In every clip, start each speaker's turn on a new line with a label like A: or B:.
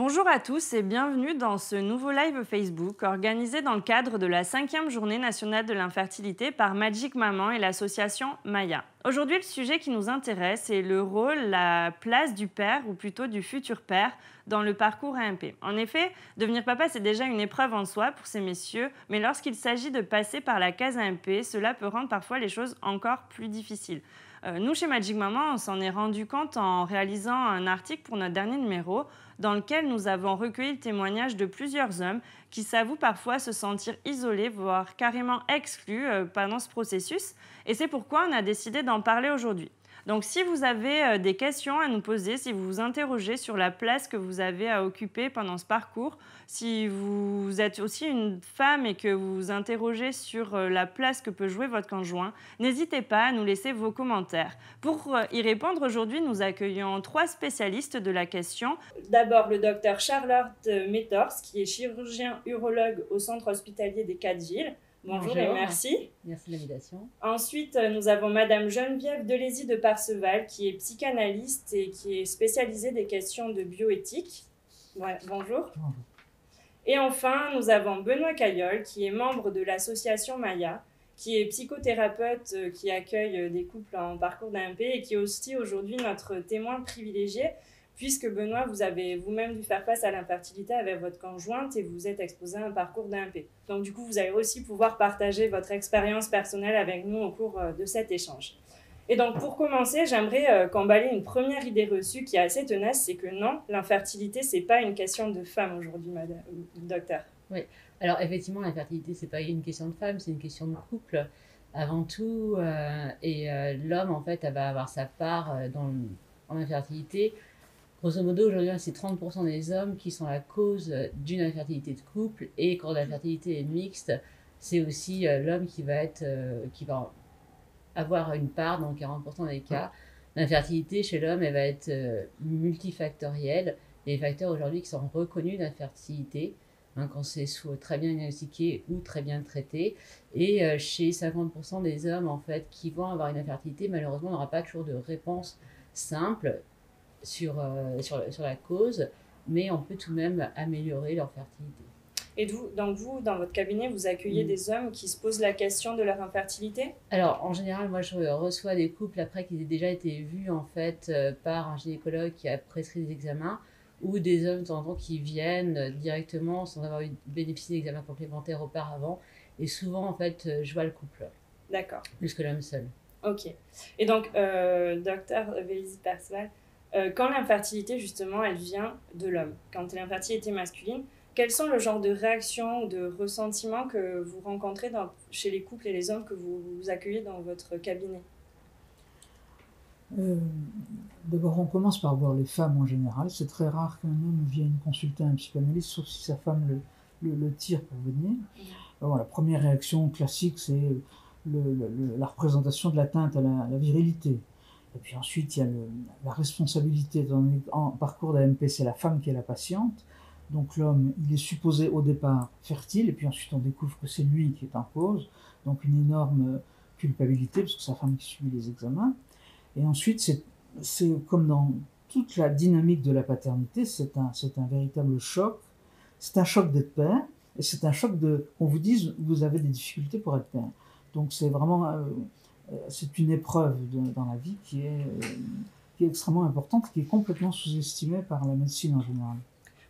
A: Bonjour à tous et bienvenue dans ce nouveau live Facebook organisé dans le cadre de la 5e journée nationale de l'infertilité par Magic Maman et l'association Maya. Aujourd'hui, le sujet qui nous intéresse est le rôle, la place du père ou plutôt du futur père dans le parcours AMP. En effet, devenir papa, c'est déjà une épreuve en soi pour ces messieurs, mais lorsqu'il s'agit de passer par la case AMP, cela peut rendre parfois les choses encore plus difficiles. Nous, chez Magic Maman, on s'en est rendu compte en réalisant un article pour notre dernier numéro dans lequel nous avons recueilli le témoignage de plusieurs hommes qui s'avouent parfois se sentir isolés, voire carrément exclus pendant ce processus. Et c'est pourquoi on a décidé d'en parler aujourd'hui. Donc si vous avez des questions à nous poser, si vous vous interrogez sur la place que vous avez à occuper pendant ce parcours, si vous êtes aussi une femme et que vous vous interrogez sur la place que peut jouer votre conjoint, n'hésitez pas à nous laisser vos commentaires. Pour y répondre, aujourd'hui, nous accueillons 3 spécialistes de la question. D'abord, le docteur Charlotte Métors, qui est chirurgien urologue au centre hospitalier des 4 villes. Bonjour et merci.
B: Merci de l'invitation.
A: Ensuite, nous avons Madame Geneviève Delézy de Parseval, qui est psychanalyste et qui est spécialisée des questions de bioéthique. Ouais, bonjour.
B: Bonjour.
A: Et enfin, nous avons Benoît Caillol, qui est membre de l'association Maya, qui est psychothérapeute qui accueille des couples en parcours d'AMP et qui est aussi aujourd'hui notre témoin privilégié, puisque Benoît, vous avez vous-même dû faire face à l'infertilité avec votre conjointe et vous êtes exposé à un parcours d'AMP. Donc du coup, vous allez aussi pouvoir partager votre expérience personnelle avec nous au cours de cet échange. Et donc pour commencer, j'aimerais qu'on balaye une première idée reçue qui est assez tenace, c'est que non, l'infertilité, c'est pas une question de femme aujourd'hui, madame, docteur.
B: Oui, alors effectivement, l'infertilité, c'est pas une question de femme, c'est une question de couple avant tout. L'homme, en fait, va avoir sa part en infertilité. Grosso modo, aujourd'hui, c'est 30% des hommes qui sont la cause d'une infertilité de couple. Et quand l'infertilité est mixte, c'est aussi l'homme qui va avoir une part dans 40% des cas. L'infertilité chez l'homme, elle va être multifactorielle. Il y a des facteurs aujourd'hui qui sont reconnus d'infertilité, quand c'est soit très bien diagnostiqué ou très bien traité. Et chez 50% des hommes, en fait, qui vont avoir une infertilité, malheureusement, on n'aura pas toujours de réponse simple sur la cause, mais on peut tout de même améliorer leur fertilité.
A: Et donc vous, dans votre cabinet, vous accueillez des hommes qui se posent la question de leur infertilité?
B: Alors, en général, moi, je reçois des couples après qu'ils aient déjà été vus, en fait, par un gynécologue qui a prescrit des examens, ou des hommes, de temps en temps, qui viennent directement sans avoir bénéficié d'examens complémentaires auparavant. Et souvent, en fait, je vois le couple.
A: D'accord.
B: Plus que l'homme seul.
A: Ok. Et donc, docteur Delézy-Parseval, quand l'infertilité, justement, elle vient de l'homme, quand l'infertilité masculine, quels sont le genre de réactions ou de ressentiments que vous rencontrez chez les couples et les hommes que vous accueillez dans votre cabinet?
C: D'abord, on commence par voir les femmes en général. C'est très rare qu'un homme vienne consulter un psychanalyste, sauf si sa femme le tire pour venir. Alors, la première réaction classique, c'est la représentation de l'atteinte à la virilité. Et puis ensuite, il y a la responsabilité. En parcours d'AMP, c'est la femme qui est la patiente. Donc l'homme, il est supposé au départ fertile, et puis ensuite on découvre que c'est lui qui est en cause. Donc une énorme culpabilité, parce que c'est sa femme qui subit les examens. Et ensuite, c'est comme dans toute la dynamique de la paternité, c'est un véritable choc. C'est un choc d'être père, et c'est un choc qu'on vous dise, vous avez des difficultés pour être père. Donc c'est vraiment... c'est une épreuve dans la vie qui est extrêmement importante, qui est complètement sous-estimée par la médecine en général.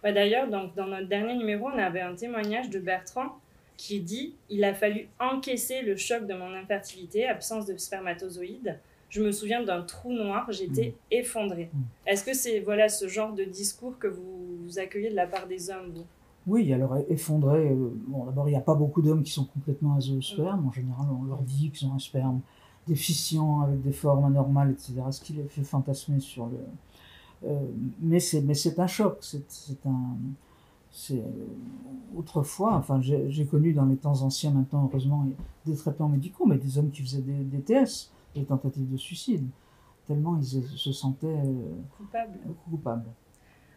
A: Ouais, d'ailleurs, donc, dans notre dernier numéro, on avait un témoignage de Bertrand qui dit « Il a fallu encaisser le choc de mon infertilité, absence de spermatozoïdes. Je me souviens d'un trou noir, j'étais effondrée. » Est-ce que c'est ce genre de discours que vous accueillez de la part des hommes, vous?
C: Oui, alors effondré, bon, d'abord il n'y a pas beaucoup d'hommes qui sont complètement azéospermes. En général, on leur dit qu'ils ont un sperme déficient avec des formes anormales, etc. Ce qui les fait fantasmer sur le... mais c'est un choc. Autrefois, enfin, j'ai connu dans les temps anciens, maintenant heureusement, des traitements médicaux, mais des hommes qui faisaient des TS, des tentatives de suicide, tellement ils se sentaient coupables.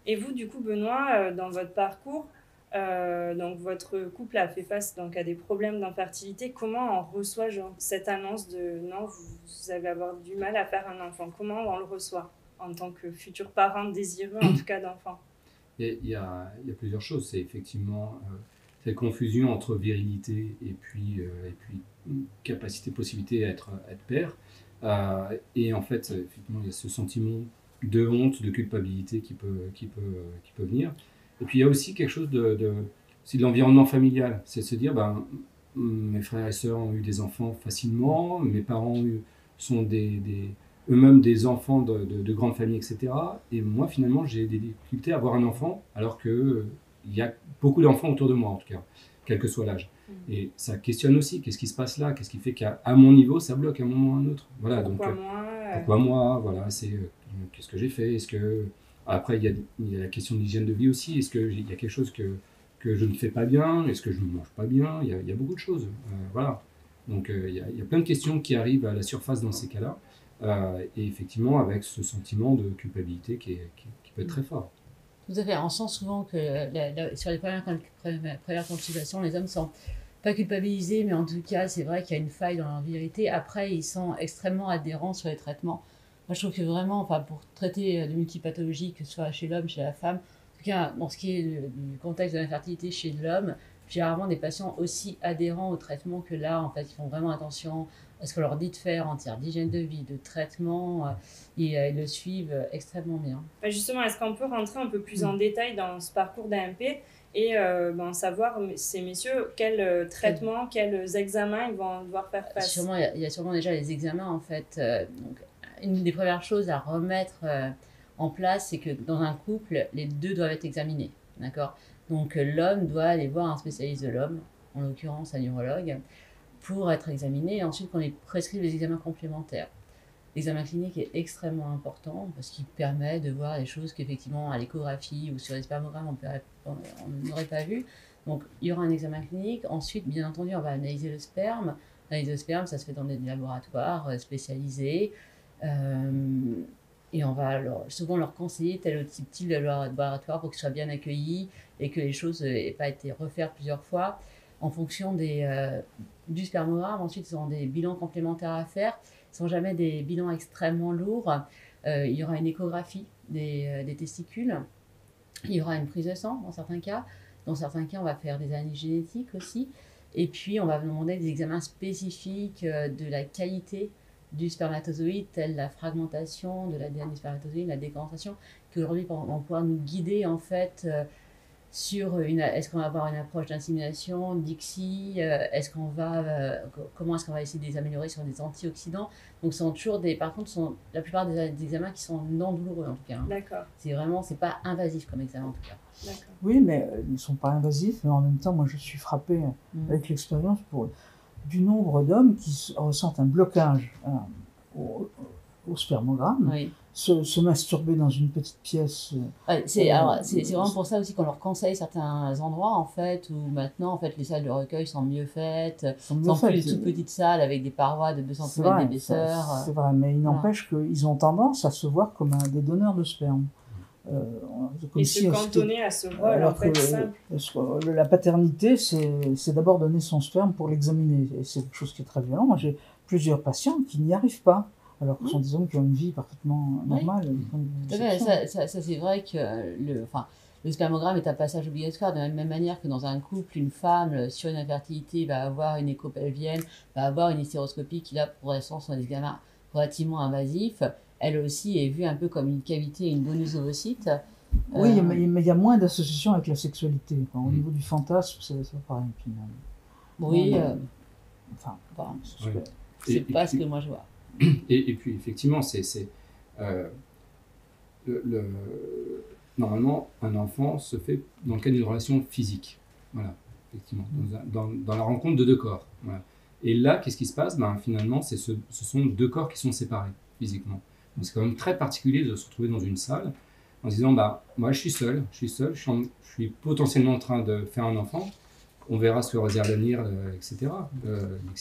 A: Et vous, du coup, Benoît, dans votre parcours, donc votre couple a fait face à des problèmes d'infertilité. Comment on reçoit cette annonce de non, vous allez avoir du mal à faire un enfant? Comment on le reçoit en tant que futur parent désireux, en tout cas d'enfant?
D: il y a plusieurs choses. C'est effectivement cette confusion entre virilité et puis capacité, possibilité à être père. Et en fait, effectivement, il y a ce sentiment de honte, de culpabilité qui peut venir. Et puis il y a aussi quelque chose c'est de l'environnement familial. C'est de se dire, ben, mes frères et sœurs ont eu des enfants facilement, mes parents sont eux-mêmes des enfants de grandes familles, etc. Et moi, finalement, j'ai des difficultés à avoir un enfant, alors qu'il y a beaucoup d'enfants autour de moi, en tout cas, quel que soit l'âge. Et ça questionne aussi, qu'est-ce qui se passe là? Qu'est-ce qui fait qu'à mon niveau, ça bloque à un moment ou à un autre? Voilà, pourquoi moi? Voilà, qu'est-ce que j'ai fait? Après, il y a la question de l'hygiène de vie aussi. Est-ce qu'il y a quelque chose que je ne fais pas bien? Est-ce que je ne mange pas bien? Il y a beaucoup de choses. Voilà. Donc, il y a plein de questions qui arrivent à la surface dans ces cas-là. Et effectivement, avec ce sentiment de culpabilité qui peut être très fort.
B: Tout à fait. On sent souvent que sur les premières consultations, les hommes sont pas culpabilisés, mais en tout cas, c'est vrai qu'il y a une faille dans leur vérité. Après, ils sont extrêmement adhérents sur les traitements. Moi, je trouve que vraiment, enfin, pour traiter de multipathologies, que ce soit chez l'homme, chez la femme, en tout cas, dans ce qui est du contexte de l'infertilité chez l'homme, j'ai rarement des patients aussi adhérents au traitement que là. En fait, ils font vraiment attention à ce qu'on leur dit de faire en termes d'hygiène de vie, de traitement, et ils le suivent extrêmement bien.
A: Justement, est-ce qu'on peut rentrer un peu plus en détail dans ce parcours d'AMP et savoir, ces messieurs, quels traitements, quels examens ils vont devoir faire face?
B: Il y a sûrement déjà les examens, en fait. Donc, une des premières choses à remettre en place, c'est que dans un couple, les deux doivent être examinés. D'accord? Donc, l'homme doit aller voir un spécialiste de l'homme, en l'occurrence un urologue, pour être examiné, et ensuite qu'on lui prescrive les examens complémentaires. L'examen clinique est extrêmement important parce qu'il permet de voir des choses qu'effectivement à l'échographie ou sur les spermogrammes on n'aurait pas vu. Donc il y aura un examen clinique. Ensuite, bien entendu, on va analyser le sperme. L'analyse de sperme, ça se fait dans des laboratoires spécialisés. Et on va souvent leur conseiller tel ou tel type de laboratoire pour qu'ils soient bien accueillis et que les choses n'aient pas été refaites plusieurs fois. En fonction du spermogramme, ensuite, ils ont des bilans complémentaires à faire. Ce ne sont jamais des bilans extrêmement lourds. Il y aura une échographie des testicules. Il y aura une prise de sang dans certains cas. Dans certains cas, on va faire des analyses génétiques aussi. Et puis, on va demander des examens spécifiques de la qualité du spermatozoïde, telle la fragmentation de l'ADN du spermatozoïde, la décondensation, qui aujourd'hui vont pouvoir nous guider en fait sur est-ce qu'on va avoir une approche d'insémination, d'ICSI, comment est-ce qu'on va essayer de les améliorer sur des antioxydants. Donc, ce sont toujours par contre, la plupart des examens qui sont non douloureux en tout cas. Hein.
A: D'accord.
B: C'est pas invasif comme examen en tout cas.
A: D'accord.
C: Oui, mais ils ne sont pas invasifs, mais en même temps, moi je suis frappé avec l'expérience du nombre d'hommes qui ressentent un blocage au spermogramme.
B: Oui.
C: Se masturber dans une petite pièce.
B: C'est vraiment pour ça aussi qu'on leur conseille certains endroits en fait où maintenant en fait les salles de recueil sont mieux faites, sont plus les toutes petites salles avec des parois de 2 cm d'épaisseur.
C: C'est vrai, mais il n'empêche qu'ils ont tendance à se voir comme des donneurs de sperme.
A: Et se cantonner à ce rôle en fait simple.
C: La paternité, c'est d'abord donner son sperme pour l'examiner. Et c'est quelque chose qui est très violent. Moi j'ai plusieurs patients qui n'y arrivent pas. Alors que ce sont des hommes qui ont une vie parfaitement normale.
B: Ça c'est vrai que le spermogramme est un passage obligatoire de la même manière que dans un couple, une femme sur une infertilité va avoir une écho pelvienne, va avoir une hystéroscopie qui là pour l'instant sont des examens relativement invasifs. Elle aussi est vue un peu comme une cavité, une bonus ovocyte.
C: Oui, mais il y a moins d'association avec la sexualité. Au niveau du fantasme, c'est pas pareil.
B: Oui.
C: C'est
B: pas ce que moi je vois.
D: Et puis effectivement, normalement, un enfant se fait dans le cadre d'une relation physique. Voilà, effectivement, dans la rencontre de 2 corps. Voilà. Et là, qu'est-ce qui se passe? Finalement, ce sont 2 corps qui sont séparés physiquement. Donc c'est quand même très particulier de se retrouver dans une salle en se disant, moi je suis seul, je suis potentiellement en train de faire un enfant. On verra ce que réserve l'avenir, etc.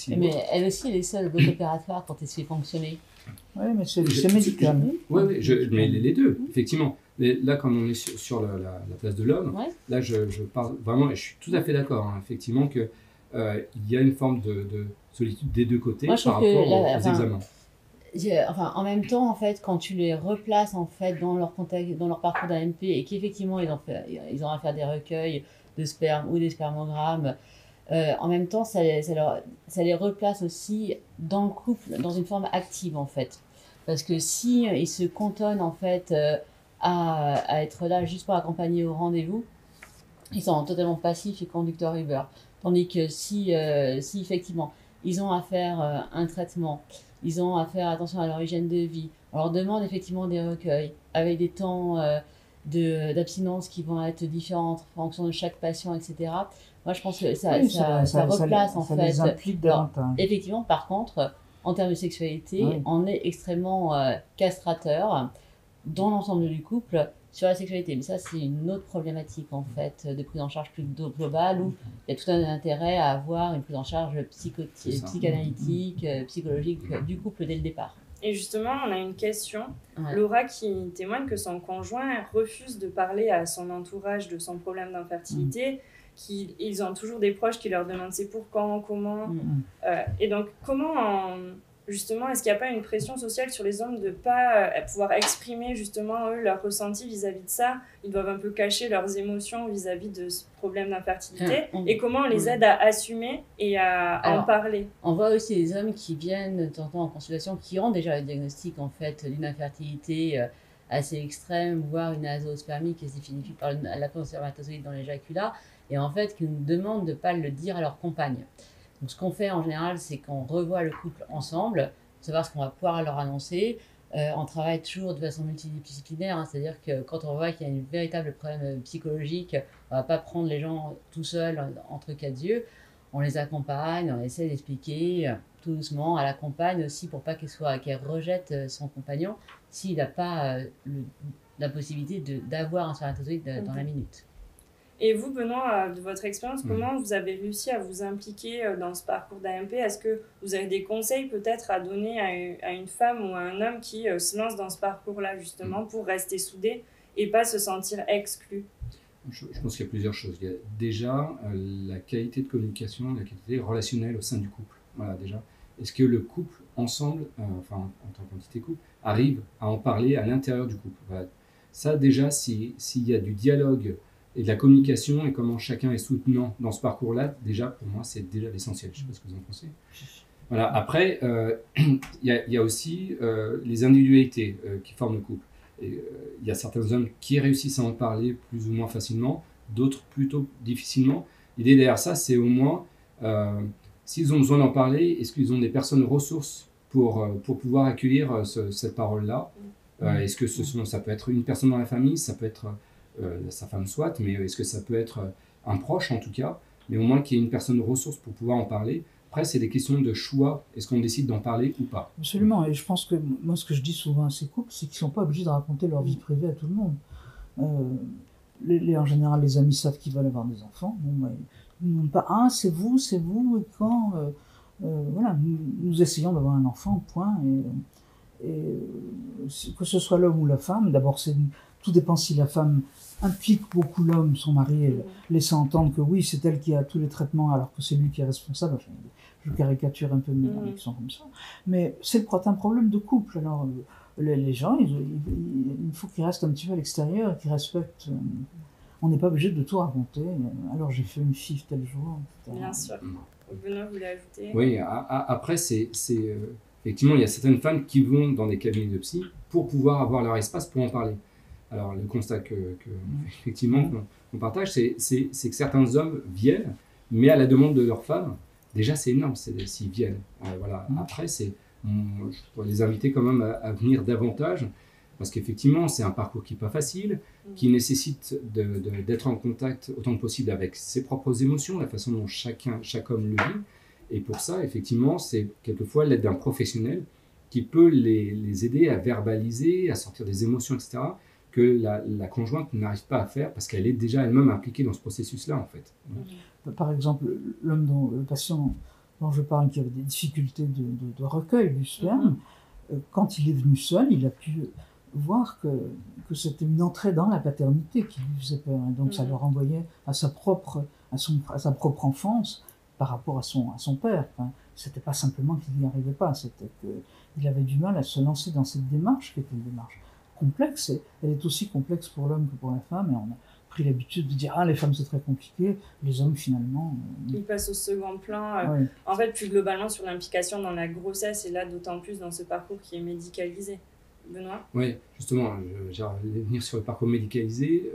B: Mais elle aussi, elle est seule au bloc opératoire quand elle se fait fonctionner.
C: Oui, mais c'est médical.
D: Oui, mais les deux, effectivement. Mais là, comme on est sur la place de l'homme, là, je parle vraiment, et je suis tout à fait d'accord, effectivement, qu'il y a une forme de solitude des 2 côtés par rapport aux examens.
B: Enfin, en même temps, en fait, quand tu les replaces en fait dans leur contexte, dans leur parcours d'AMP et qu'effectivement ils ont à faire des recueils de sperme ou des spermogrammes, en même temps, ça les replace aussi dans le couple, dans une forme active en fait. Parce que si ils se cantonnent en fait à être là juste pour accompagner au rendez-vous, ils sont totalement passifs et conducteurs Uber. Tandis que si effectivement ils ont à faire un traitement, ils ont à faire attention à leur hygiène de vie, on leur demande effectivement des recueils avec des temps d'abstinence qui vont être différents en fonction de chaque patient, etc. Moi, je pense que ça replace en
C: ça
B: fait.
C: les implique davantage.
B: Effectivement, par contre, en termes de sexualité,
C: Oui.
B: on est extrêmement castrateur dans l'ensemble du couple sur la sexualité. Mais ça, c'est une autre problématique en fait de prise en charge plus globale où il y a tout un intérêt à avoir une prise en charge psychanalytique, psychologique du couple dès le départ.
A: Et justement, on a une question.
B: Ouais.
A: Laura qui témoigne que son conjoint refuse de parler à son entourage de son problème d'infertilité. Ils ont toujours des proches qui leur demandent c'est pour quand, comment. Et donc, justement, est-ce qu'il n'y a pas une pression sociale sur les hommes de ne pas pouvoir exprimer justement eux leur ressenti vis-à-vis de ça? Ils doivent un peu cacher leurs émotions vis-à-vis de ce problème d'infertilité. Et comment on les aide à assumer et à en parler?
B: On voit aussi des hommes qui viennent de temps en temps en consultation qui ont déjà le diagnostic en fait d'une infertilité assez extrême, voire une azoospermie qui se définit par la présence de spermatozoïdes dans l'éjaculat, et en fait qui nous demandent de ne pas le dire à leur compagne. Donc ce qu'on fait en général, c'est qu'on revoit le couple ensemble, pour savoir ce qu'on va pouvoir leur annoncer. On travaille toujours de façon multidisciplinaire, hein, c'est-à-dire que quand on voit qu'il y a un véritable problème psychologique, on ne va pas prendre les gens tout seuls entre quatre yeux. On les accompagne, on essaie d'expliquer tout doucement à la compagne aussi pour pas qu'elle rejette son compagnon s'il n'a pas la possibilité d'avoir un spermatozoïde dans la minute.
A: Et vous, Benoît, de votre expérience, comment vous avez réussi à vous impliquer dans ce parcours d'AMP? Est-ce que vous avez des conseils peut-être à donner à une femme ou à un homme qui se lance dans ce parcours-là, justement, pour rester soudé et pas se sentir exclu?
D: Je pense qu'il y a plusieurs choses. Il y a déjà la qualité de communication, la qualité relationnelle au sein du couple. Voilà, déjà. Est-ce que le couple, ensemble, en tant qu'entité couple, arrive à en parler à l'intérieur du couple? Voilà. Ça, déjà, s'il y a du dialogue et de la communication et comment chacun est soutenant dans ce parcours-là, déjà, pour moi, c'est déjà l'essentiel. Je ne sais pas ce que vous en pensez. Voilà. Après, il y a aussi les individualités qui forment le couple. Il y a certains hommes qui réussissent à en parler plus ou moins facilement, d'autres plutôt difficilement. L'idée derrière ça, c'est au moins, s'ils ont besoin d'en parler, est-ce qu'ils ont des personnes ressources pour pouvoir accueillir cette parole-là? Est-ce que ça peut être une personne dans la famille, ça peut être sa femme soit, mais est-ce que ça peut être un proche en tout cas, mais au moins qu'il y ait une personne ressource pour pouvoir en parler. Après, c'est des questions de choix. Est-ce qu'on décide d'en parler ou pas?
C: Absolument. Et je pense que moi, ce que je dis souvent à ces couples, c'est qu'ils ne sont pas obligés de raconter leur vie privée à tout le monde. En général, les amis savent qu'ils veulent avoir des enfants. Bon, ils ne demandent pas « Ah, c'est vous, et quand ?» Voilà, nous essayons d'avoir un enfant, point. Et que ce soit l'homme ou la femme, d'abord, tout dépend si la femme implique beaucoup l'homme, son mari, laissant entendre que oui, c'est elle qui a tous les traitements alors que c'est lui qui est responsable. Enfin, je caricature un peu mes amis qui sont comme ça. Mais c'est un problème de couple. Alors, les gens, il faut qu'ils restent un petit peu à l'extérieur et qu'ils respectent. On n'est pas obligé de tout raconter. Alors, j'ai fait une FIV tel jour, etc.
A: Bien sûr. Benoît, vous voulez ajouter?
D: Oui, après, effectivement, il y a certaines femmes qui vont dans des cabinets de psy pour pouvoir avoir leur espace pour en parler. Alors, le constat effectivement, qu'on partage, c'est que certains hommes viennent, mais à la demande de leur femme. Déjà, c'est énorme s'ils viennent. Voilà. Après, je pourrais les inviter quand même à venir davantage, parce qu'effectivement, c'est un parcours qui n'est pas facile, qui nécessite d'être en contact autant que possible avec ses propres émotions, la façon dont chaque homme le vit. Et pour ça, effectivement, c'est quelquefois l'aide d'un professionnel qui peut les aider à verbaliser, à sortir des émotions, etc., que la conjointe n'arrive pas à faire parce qu'elle est déjà elle-même impliquée dans ce processus-là, en fait.
C: Par exemple, le patient dont je parle qui avait des difficultés de recueil du sperme, quand il est venu seul, il a pu voir que c'était une entrée dans la paternité qui lui faisait peur. Et donc ça le renvoyait à sa propre enfance par rapport à son père. Enfin, c'était pas simplement qu'il n'y arrivait pas, c'était il avait du mal à se lancer dans cette démarche, qui est une démarche complexe. Et elle est aussi complexe pour l'homme que pour la femme. Et on a pris l'habitude de dire « Ah, les femmes, c'est très compliqué. Les hommes, finalement... »
A: Ils passent au second plan.
C: Oui.
A: En fait, plus globalement sur l'implication dans la grossesse, et là, d'autant plus dans ce parcours qui est médicalisé. Benoît ?
D: Oui, justement, j'allais venir sur le parcours médicalisé.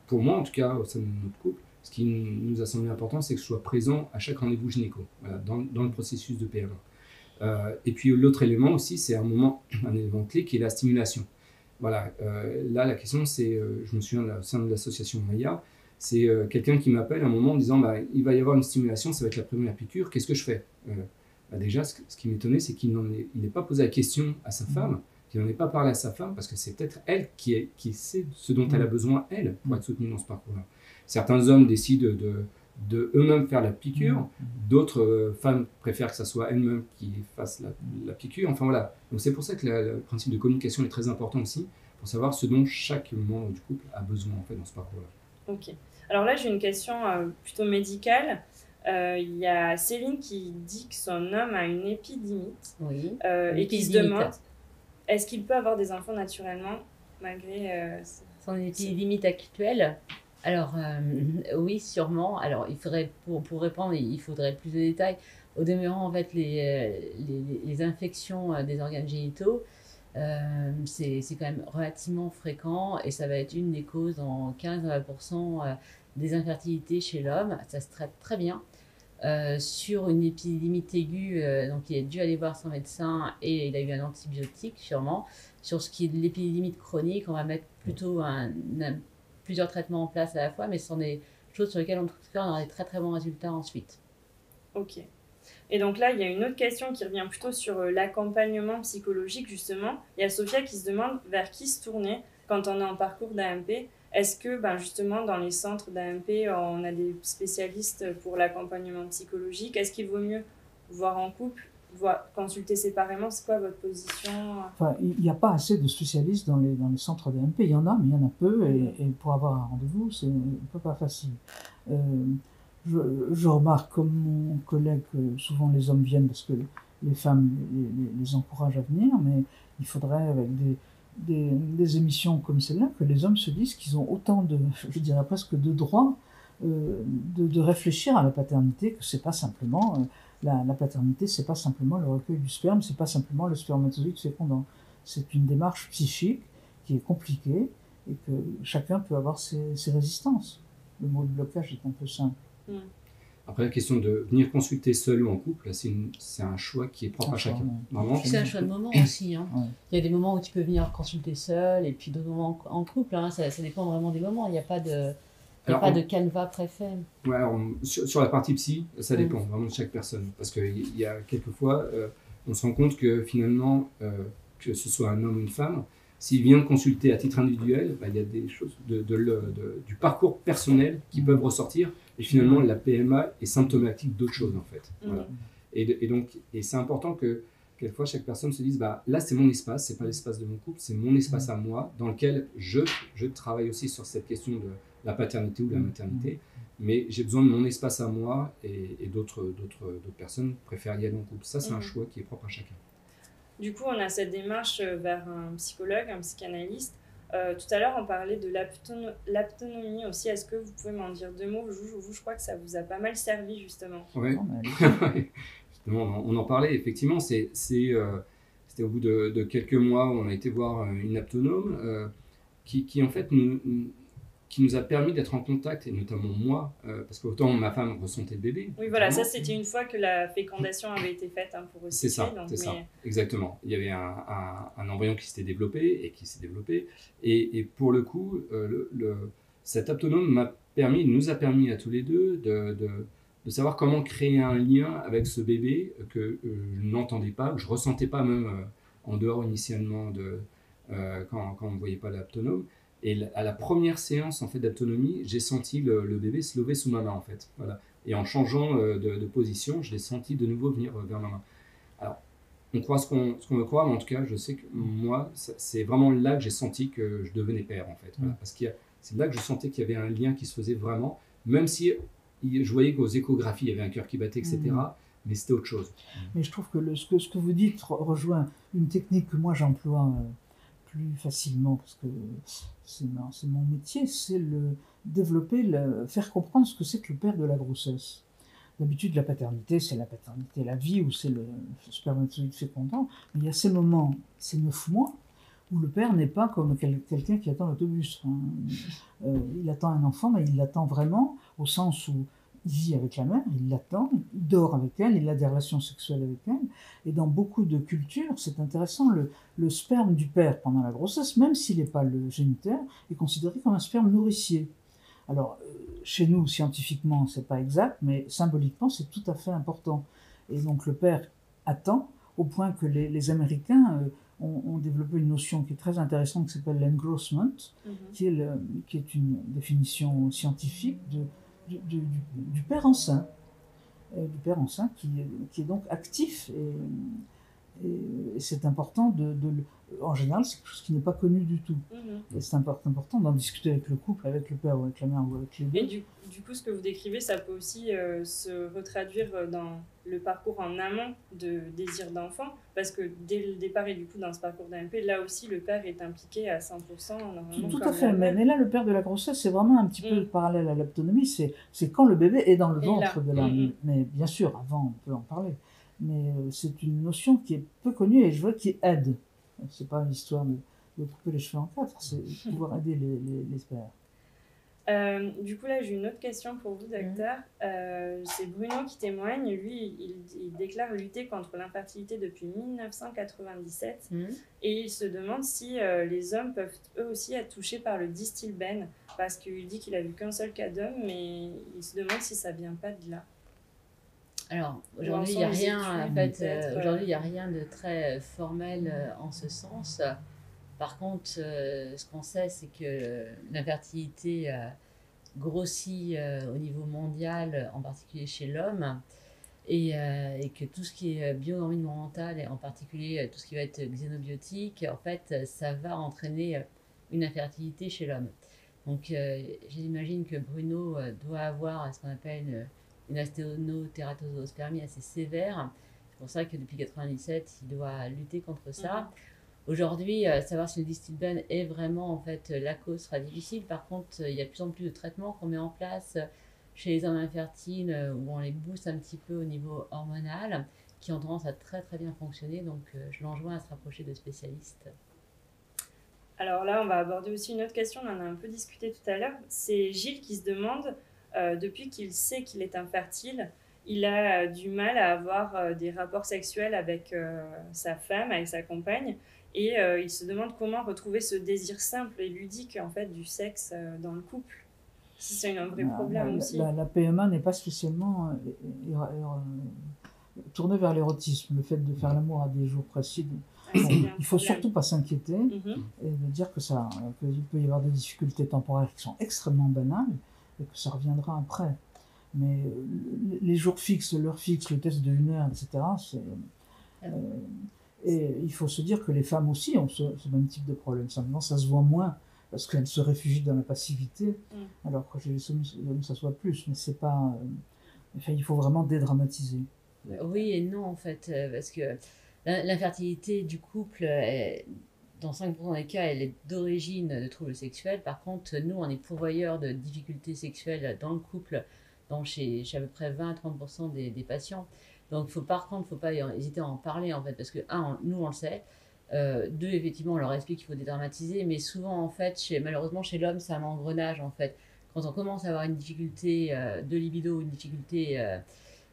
D: Pour moi, en tout cas, au sein de notre couple, ce qui nous a semblé important, c'est que je sois présent à chaque rendez-vous gynéco, voilà, dans le processus de PMA. Et puis l'autre élément aussi, c'est un élément clé qui est la stimulation. Voilà, là la question c'est, je me souviens au sein de l'association Maya, c'est quelqu'un qui m'appelle à un moment en disant il va y avoir une stimulation, ça va être la première piqûre, qu'est-ce que je fais? Déjà, ce qui m'étonnait, c'est qu'il n'est pas posé la question à sa femme, qu'il n'en ait pas parlé à sa femme, parce que c'est peut-être elle qui sait ce dont elle a besoin, elle, pour être soutenue dans ce parcours-là. Certains hommes décident de eux-mêmes faire la piqûre, d'autres femmes préfèrent que ce soit elles-mêmes qui fassent la piqûre, enfin voilà. Donc c'est pour ça que le principe de communication est très important aussi, pour savoir ce dont chaque membre du couple a besoin en fait dans ce parcours-là.
A: Ok. Alors là, j'ai une question plutôt médicale. Il y a Céline qui dit que son homme a une épidymite et qui se demande est-ce qu'il peut avoir des enfants naturellement malgré
B: son épidymite actuelle. Alors, oui, sûrement. Alors, il faudrait, pour répondre, il faudrait plus de détails. Au demeurant, en fait, les infections des organes génitaux, c'est quand même relativement fréquent et ça va être une des causes en 15-20% des infertilités chez l'homme. Ça se traite très bien. Sur une épidymite aiguë, donc il a dû aller voir son médecin et il a eu un antibiotique, sûrement. Sur ce qui est de l'épidymite chronique, on va mettre plutôt plusieurs traitements en place à la fois, mais ce sont des choses sur lesquelles on aura des très très bons résultats ensuite.
A: Ok. Et donc là, il y a une autre question qui revient plutôt sur l'accompagnement psychologique, justement. Il y a Sophia qui se demande vers qui se tourner quand on est en parcours d'AMP. Est-ce que, justement, dans les centres d'AMP, on a des spécialistes pour l'accompagnement psychologique? Est-ce qu'il vaut mieux voir en couple, consulter séparément? C'est quoi votre position?
C: Enfin, il n'y a pas assez de spécialistes dans les centres d'AMP. Il y en a, mais il y en a peu. Et pour avoir un rendez-vous, c'est un peu pas facile. Je remarque, comme mon collègue, que souvent les hommes viennent parce que les femmes les encouragent à venir, mais il faudrait, avec des émissions comme celle-là, que les hommes se disent qu'ils ont autant de, je dirais presque de droits de réfléchir à la paternité, que c'est pas simplement la paternité, c'est pas simplement le recueil du sperme, c'est pas simplement le spermatozoïde fécondant. C'est une démarche psychique qui est compliquée et que chacun peut avoir ses résistances. Le mot de blocage est un peu simple.
D: Après, la question de venir consulter seul ou en couple, c'est un choix qui est propre à chacun.
B: C'est un choix de moment aussi. Hein. Ouais. Il y a des moments où tu peux venir consulter seul et puis d'autres moments en couple. Hein. Ça dépend vraiment des moments. Il n'y a pas de canevas préfet.
D: Ouais, alors, sur la partie psy, ça dépend vraiment de chaque personne. Parce qu'il y a quelquefois, on se rend compte que finalement, que ce soit un homme ou une femme, s'il vient consulter à titre individuel, il y a des choses du parcours personnel qui peuvent ressortir. Et finalement, la PMA est symptomatique d'autres choses, en fait. Voilà. Et c'est important que, quelquefois, chaque personne se dise, là, c'est mon espace, c'est pas l'espace de mon couple, c'est mon espace à moi, dans lequel je travaille aussi sur cette question de la paternité ou de la maternité, mais j'ai besoin de mon espace à moi, et d'autres personnes préfèrent y aller en couple. Ça, c'est un choix qui est propre à chacun.
A: Du coup, on a cette démarche vers un psychologue, un psychanalyste. Tout à l'heure, on parlait de l'aptonomie aussi. Est-ce que vous pouvez m'en dire deux mots? Je crois que ça vous a pas mal servi, justement.
D: Oui, justement, on en parlait. Effectivement, c'était au bout de quelques mois où on a été voir une aptonome qui en fait, qui nous a permis d'être en contact, et notamment moi, parce qu'autant ma femme ressentait le bébé.
A: Oui, voilà, ça c'était une fois que la fécondation avait été faite pour aussi.
D: C'est ça, exactement. Il y avait un embryon qui s'était développé, et pour le coup, cet aptonome nous a permis à tous les deux de savoir comment créer un lien avec ce bébé que je n'entendais pas, que je ne ressentais pas même en dehors initialement quand on ne voyait pas l'aptonome. Et à la première séance en fait, d'autonomie, j'ai senti le bébé se lever sous ma main en fait. Voilà. Et en changeant de position, je l'ai senti de nouveau venir vers ma main. Alors, on croit ce qu'on veut croire, mais en tout cas, je sais que moi, c'est vraiment là que j'ai senti que je devenais père en fait. Voilà. Parce que c'est là que je sentais qu'il y avait un lien qui se faisait vraiment, même si je voyais qu'aux échographies, il y avait un cœur qui battait, etc. mais c'était autre chose.
C: Mais je trouve que ce que vous dites rejoint une technique que moi j'emploie plus facilement, parce que c'est mon métier, c'est faire comprendre ce que c'est que le père de la grossesse. D'habitude, la paternité, c'est la paternité, la vie, ou c'est le spermatozoïde fécondant. Mais il y a ces moments, ces 9 mois, où le père n'est pas comme quelqu'un qui attend l'autobus. Il attend un enfant, mais il l'attend vraiment, au sens où il vit avec la mère, il l'attend, il dort avec elle, il a des relations sexuelles avec elle. Et dans beaucoup de cultures, c'est intéressant, le sperme du père pendant la grossesse, même s'il n'est pas le géniteur, est considéré comme un sperme nourricier. Alors, chez nous, scientifiquement, c'est pas exact, mais symboliquement, c'est tout à fait important. Et donc, le père attend, au point que les Américains ont développé une notion qui est très intéressante, qui s'appelle l'engrossment, qui est une définition scientifique du père enceint. Du père enceint qui est donc actif. Et c'est important en général, c'est quelque chose qui n'est pas connu du tout. Et c'est important d'en discuter avec le couple, avec le père ou avec la mère ou avec les deux.
A: Et du coup, ce que vous décrivez, ça peut aussi se retraduire dans le parcours en amont de désir d'enfant, parce que dès le départ et du coup dans ce parcours d'AMP, là aussi le père est impliqué à 100%. Normalement,
C: tout à fait, mais là le père de la grossesse, c'est vraiment un petit peu parallèle à l'autonomie, c'est quand le bébé est dans le ventre de la... Mais bien sûr, avant on peut en parler. Mais c'est une notion qui est peu connue et je vois qui aide. C'est pas une histoire de couper les cheveux en quatre, c'est pouvoir aider les pères.
A: Du coup, là, j'ai une autre question pour vous, docteur. C'est Bruno qui témoigne. Lui, il déclare lutter contre l'infertilité depuis 1997 et il se demande si les hommes peuvent eux aussi être touchés par le distilbène, parce qu'il dit qu'il a vu qu'un seul cas d'homme, mais il se demande si ça vient pas de là.
B: Alors, aujourd'hui, il n'y a rien, aujourd'hui, il n'y a rien de très formel en ce sens. Par contre, ce qu'on sait, c'est que l'infertilité grossit au niveau mondial, en particulier chez l'homme, et que tout ce qui est bioenvironnemental, et en particulier tout ce qui va être xénobiotique, en fait, ça va entraîner une infertilité chez l'homme. Donc, j'imagine que Bruno doit avoir ce qu'on appelle une asténotératosospermie assez sévère. C'est pour ça que depuis 1997, il doit lutter contre ça. Aujourd'hui, savoir si le distilbène est vraiment en fait la cause sera difficile. Par contre, il y a de plus en plus de traitements qu'on met en place chez les hommes infertiles où on les booste un petit peu au niveau hormonal, qui ont tendance à très très bien fonctionner. Donc, je l'enjoins à se rapprocher de spécialistes.
A: Alors là, on va aborder aussi une autre question. On en a un peu discuté tout à l'heure. C'est Gilles qui se demande, depuis qu'il sait qu'il est infertile, il a du mal à avoir des rapports sexuels avec sa femme, avec sa compagne. Et il se demande comment retrouver ce désir simple et ludique en fait, du sexe dans le couple. Si c'est un vrai problème aussi.
C: La PMA n'est pas spécialement tournée vers l'érotisme. Le fait de faire l'amour à des jours précis. Il ne faut surtout pas s'inquiéter et de dire qu'il peut y avoir des difficultés temporaires qui sont extrêmement banales et que ça reviendra après. Mais les jours fixes, l'heure fixe, le test de 1 heure, etc., et il faut se dire que les femmes aussi ont ce même type de problème. Simplement, ça se voit moins parce qu'elles se réfugient dans la passivité, alors que chez les hommes, ça se voit plus. Mais c'est pas... il faut vraiment dédramatiser.
B: Oui et non, en fait, parce que l'infertilité du couple, dans 5% des cas, elle est d'origine de troubles sexuels. Par contre, nous, on est pourvoyeurs de difficultés sexuelles dans le couple, chez à peu près 20-30% des patients. Donc, par contre, il ne faut pas hésiter à en parler, en fait, parce que, nous, on le sait. 2, effectivement, on leur explique qu'il faut dédramatiser, mais souvent, en fait, malheureusement, chez l'homme, c'est un engrenage, en fait. Quand on commence à avoir une difficulté de libido ou une difficulté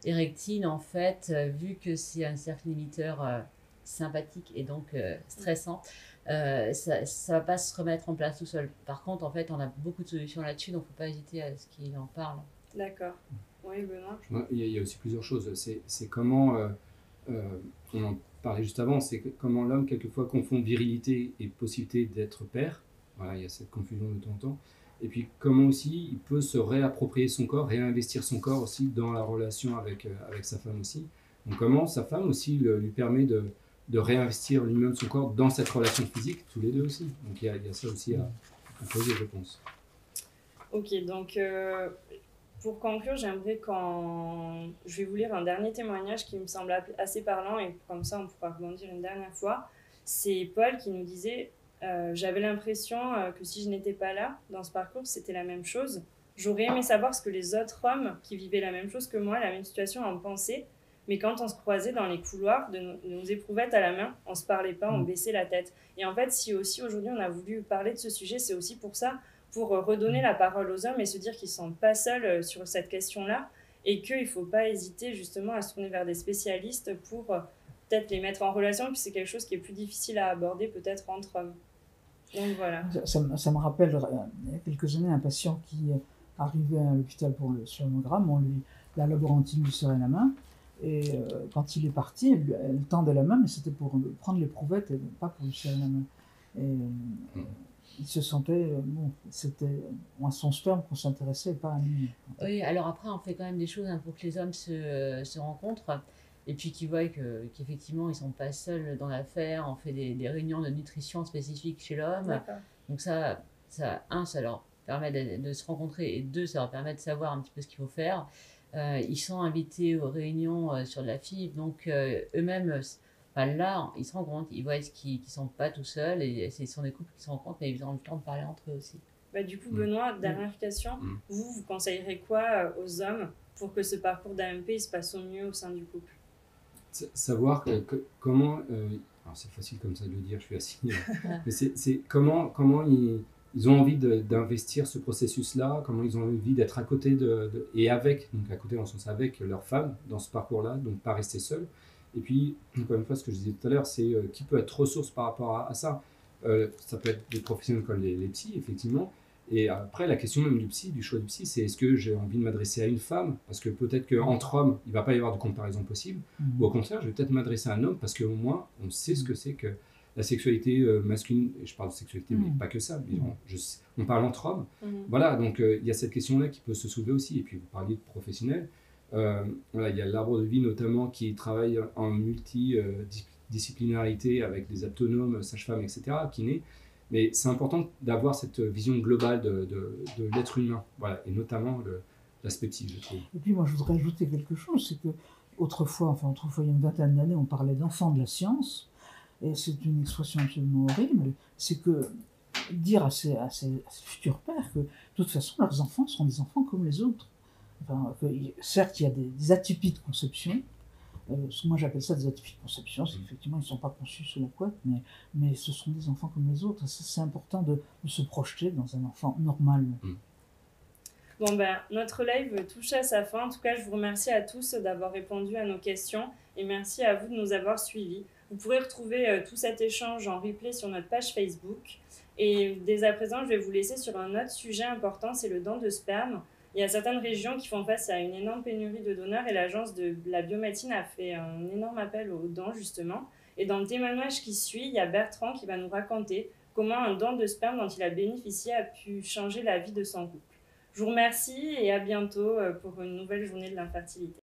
B: érectile, en fait, vu que c'est un cercle limiteur sympathique et donc stressant, ça ne va pas se remettre en place tout seul. Par contre, en fait, on a beaucoup de solutions là-dessus, donc il ne faut pas hésiter à ce qu'il en parle.
A: D'accord. Oui, Benoît.
D: Il y a aussi plusieurs choses. C'est comment, on en parlait juste avant, c'est comment l'homme, quelquefois, confond virilité et possibilité d'être père. Voilà, il y a cette confusion de temps en temps. Et puis, comment aussi il peut se réapproprier son corps, réinvestir son corps aussi dans la relation avec sa femme aussi. Donc, comment sa femme aussi lui permet de réinvestir lui-même son corps dans cette relation physique, tous les deux aussi. Donc, il y a ça aussi à poser, je pense.
A: Ok, donc... Pour conclure, je vais vous lire un dernier témoignage qui me semble assez parlant et comme ça on pourra rebondir une dernière fois. C'est Paul qui nous disait j'avais l'impression que si je n'étais pas là dans ce parcours, c'était la même chose. J'aurais aimé savoir ce que les autres hommes qui vivaient la même chose que moi, la même situation, en pensaient. Mais quand on se croisait dans les couloirs, de nos éprouvettes à la main, on se parlait pas, on baissait la tête. Et en fait, si aussi aujourd'hui on a voulu parler de ce sujet, c'est aussi pour ça, pour redonner la parole aux hommes et se dire qu'ils ne sont pas seuls sur cette question-là et qu'il ne faut pas hésiter justement à se tourner vers des spécialistes pour peut-être les mettre en relation, puis c'est quelque chose qui est plus difficile à aborder peut-être entre hommes. Donc voilà.
C: Ça me rappelle, il y a quelques années, un patient qui arrivait à l'hôpital pour le sonogramme, la laborantine lui serrait la main, et quand il est parti, elle tendait la main, mais c'était pour prendre l'éprouvette et pas pour lui serrer la main. Et il se sentait, c'était à son sperme qu'on s'intéressait et pas à lui.
B: Oui, alors après, on fait quand même des choses pour que les hommes se rencontrent et puis qu'ils voient qu'effectivement, ils ne sont pas seuls dans l'affaire. On fait des réunions de nutrition spécifiques chez l'homme. Donc ça leur permet de se rencontrer et deux, ça leur permet de savoir un petit peu ce qu'il faut faire. Ils sont invités aux réunions sur la FIV, donc eux-mêmes... là, ils se rendent compte, ils voient qu'ils ne sont pas tout seuls, et ce sont des couples qui se rencontrent, mais ils ont le temps de parler entre eux aussi.
A: Du coup, Benoît, dernière question. Vous conseillerez quoi aux hommes pour que ce parcours d'AMP se passe au mieux au sein du couple?
D: Savoir comment... alors c'est facile comme ça de le dire, je suis assis. Mais c'est comment ils ont envie d'investir ce processus-là, comment ils ont envie d'être à côté et avec, donc à côté dans le sens avec leur femme dans ce parcours-là, donc pas rester seul. Et puis, encore une fois, ce que je disais tout à l'heure, c'est qui peut être ressource par rapport à ça. Ça peut être des professionnels comme les psys, effectivement. Et après, la question même du choix du psy, c'est est-ce que j'ai envie de m'adresser à une femme? Parce que peut-être qu'entre hommes, il ne va pas y avoir de comparaison possible. Ou au contraire, je vais peut-être m'adresser à un homme parce qu'au moins, on sait ce que c'est que la sexualité masculine. Et je parle de sexualité, mais pas que ça. Mais on parle entre hommes. Voilà, donc il y a cette question-là qui peut se soulever aussi. Et puis, vous parliez de professionnels. Voilà, il y a l'Arbre de Vie notamment qui travaille en multidisciplinarité avec des aptonomes, sages-femmes, etc., kinés. Mais c'est important d'avoir cette vision globale de l'être humain, voilà, et notamment l'aspect psy, je trouve.
C: Et puis moi, je voudrais ajouter quelque chose, c'est que autrefois, il y a une vingtaine d'années, on parlait d'enfants de la science, et c'est une expression absolument horrible, c'est que dire à ces futurs pères que de toute façon, leurs enfants sont des enfants comme les autres. Certes, il y a des atypies de conception. Moi, j'appelle ça des atypies de conception. C'est qu'effectivement, ils ne sont pas conçus sous la couette, mais ce sont des enfants comme les autres. C'est important de se projeter dans un enfant normal.
A: Bon, notre live touche à sa fin. En tout cas, je vous remercie à tous d'avoir répondu à nos questions et merci à vous de nous avoir suivis. Vous pourrez retrouver tout cet échange en replay sur notre page Facebook. Et dès à présent, je vais vous laisser sur un autre sujet important, c'est le don de sperme. Il y a certaines régions qui font face à une énorme pénurie de donneurs et l'agence de la biomédecine a fait un énorme appel aux dons justement. Et dans le témoignage qui suit, il y a Bertrand qui va nous raconter comment un don de sperme dont il a bénéficié a pu changer la vie de son couple. Je vous remercie et à bientôt pour une nouvelle journée de l'infertilité.